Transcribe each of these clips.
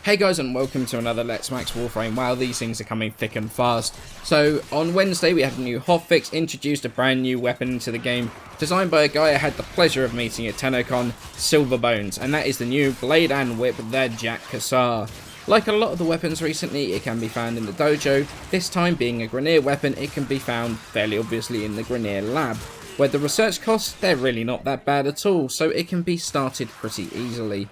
Hey guys, and welcome to another Let's Max Warframe. Wow, these things are coming thick and fast. So on Wednesday we had a new hotfix, introduced a brand new weapon into the game, designed by a guy I had the pleasure of meeting at TennoCon, Silverbones, and that is the new Blade and Whip, their Jat Kusar. Like a lot of the weapons recently, it can be found in the dojo. This time, being a Grineer weapon, it can be found fairly obviously in the Grineer lab, where the research costs, they're really not that bad at all, so it can be started pretty easily.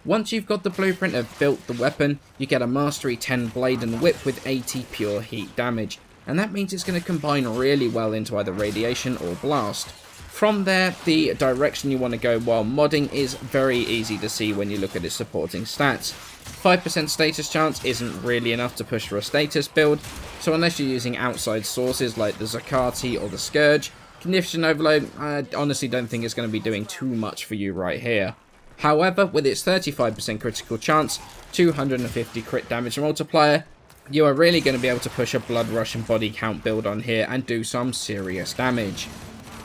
Once you've got the blueprint of built the weapon, you get a Mastery 10 Blade and Whip with 80 pure heat damage, and that means it's going to combine really well into either radiation or blast. From there, the direction you want to go while modding is very easy to see when you look at its supporting stats. 5% status chance isn't really enough to push for a status build, so unless you're using outside sources like the Zakati or the Scourge, Condition Overload I honestly don't think it's going to be doing too much for you right here. However, with its 35% critical chance, 250 crit damage multiplier, you are really going to be able to push a Blood Rush and Body Count build on here and do some serious damage.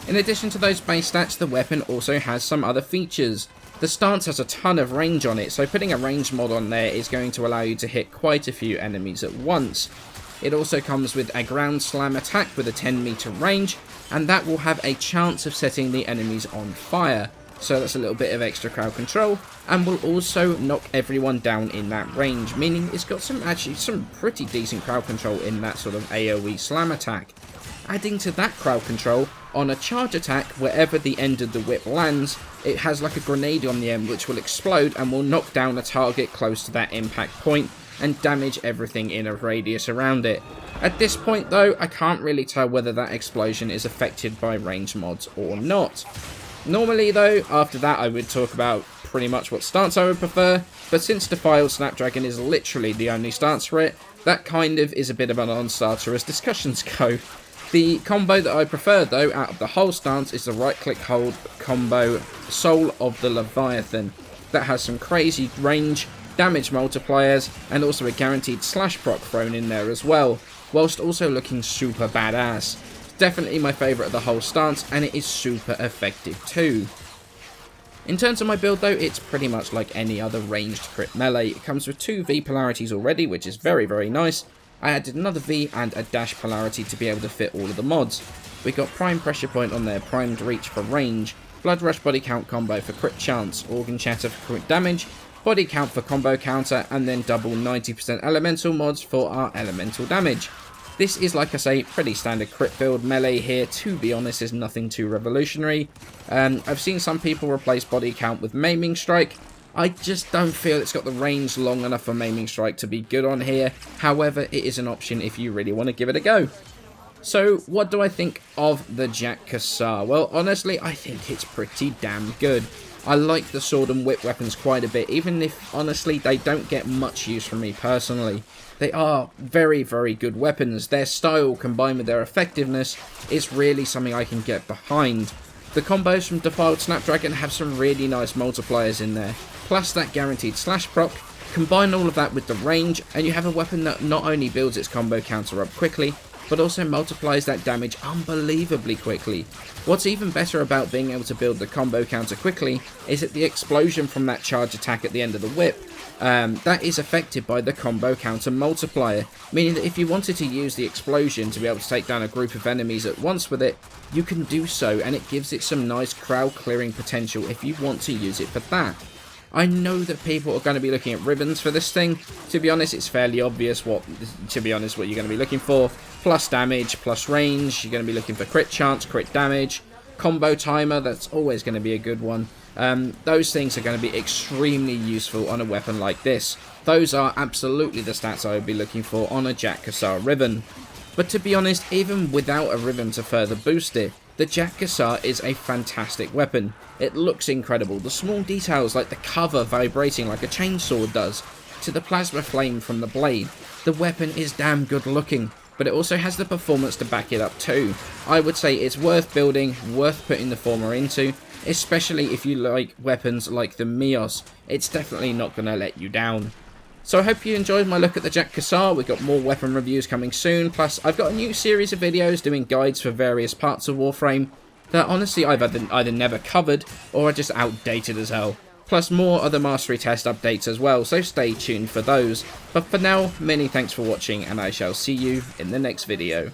In addition to those base stats, the weapon also has some other features. The stance has a ton of range on it, so putting a range mod on there is going to allow you to hit quite a few enemies at once. It also comes with a ground slam attack with a 10 meter range, and that will have a chance of setting the enemies on fire. So that's a little bit of extra crowd control, and will also knock everyone down in that range, meaning it's got some pretty decent crowd control in that sort of AoE slam attack. Adding to that crowd control, on a charge attack, wherever the end of the whip lands, it has like a grenade on the end which will explode and will knock down a target close to that impact point and damage everything in a radius around it. At this point though, I can't really tell whether that explosion is affected by range mods or not. Normally though, after that I would talk about pretty much what stance I would prefer, but since Defiled Snapdragon is literally the only stance for it, that kind of is a bit of a non-starter as discussions go. The combo that I prefer though, out of the whole stance, is the right click hold combo Soul of the Leviathan. That has some crazy range, damage multipliers, and also a guaranteed slash proc thrown in there as well, whilst also looking super badass. Definitely my favourite of the whole stance, and it is super effective too. In terms of my build though, it's pretty much like any other ranged crit melee. It comes with 2 V polarities already, which is very nice. I added another V and a dash polarity to be able to fit all of the mods. We got prime pressure point on there, primed reach for range, blood rush body count combo for crit chance, organ chatter for crit damage, body count for combo counter, and then double 90% elemental mods for our elemental damage. This is, like I say, pretty standard crit build. Melee here, to be honest, is nothing too revolutionary. I've seen some people replace body count with Maiming Strike. I just don't feel it's got the range long enough for Maiming Strike to be good on here. However, it is an option if you really want to give it a go. So, what do I think of the Jat Kusar? Well, honestly, I think it's pretty damn good. I like the sword and whip weapons quite a bit, even if, honestly, they don't get much use from me personally. They are very good weapons. Their style combined with their effectiveness is really something I can get behind. The combos from Defiled Snapdragon have some really nice multipliers in there, plus that guaranteed slash proc. Combine all of that with the range, and you have a weapon that not only builds its combo counter up quickly, but also multiplies that damage unbelievably quickly. What's even better about being able to build the combo counter quickly is that the explosion from that charge attack at the end of the whip, that is affected by the combo counter multiplier, meaning that if you wanted to use the explosion to be able to take down a group of enemies at once with it, you can do so, and it gives it some nice crowd clearing potential if you want to use it for that. I know that people are going to be looking at ribbons for this thing. To be honest, it's fairly obvious what you're going to be looking for. Plus damage, plus range, you're going to be looking for crit chance, crit damage, combo timer, that's always going to be a good one. Those things are going to be extremely useful on a weapon like this. Those are absolutely the stats I would be looking for on a Jat Kusar ribbon. But to be honest, even without a ribbon to further boost it, the Jat Kusar is a fantastic weapon. It looks incredible. The small details like the cover vibrating like a chainsaw does, to the plasma flame from the blade. The weapon is damn good looking, but it also has the performance to back it up too. I would say it's worth building, worth putting the former into, especially if you like weapons like the Mios. It's definitely not going to let you down. So I hope you enjoyed my look at the Jat Kusar. We've got more weapon reviews coming soon, plus I've got a new series of videos doing guides for various parts of Warframe that honestly I've either never covered or are just outdated as hell. plus more other mastery test updates as well, so stay tuned for those. But for now, many thanks for watching, and I shall see you in the next video.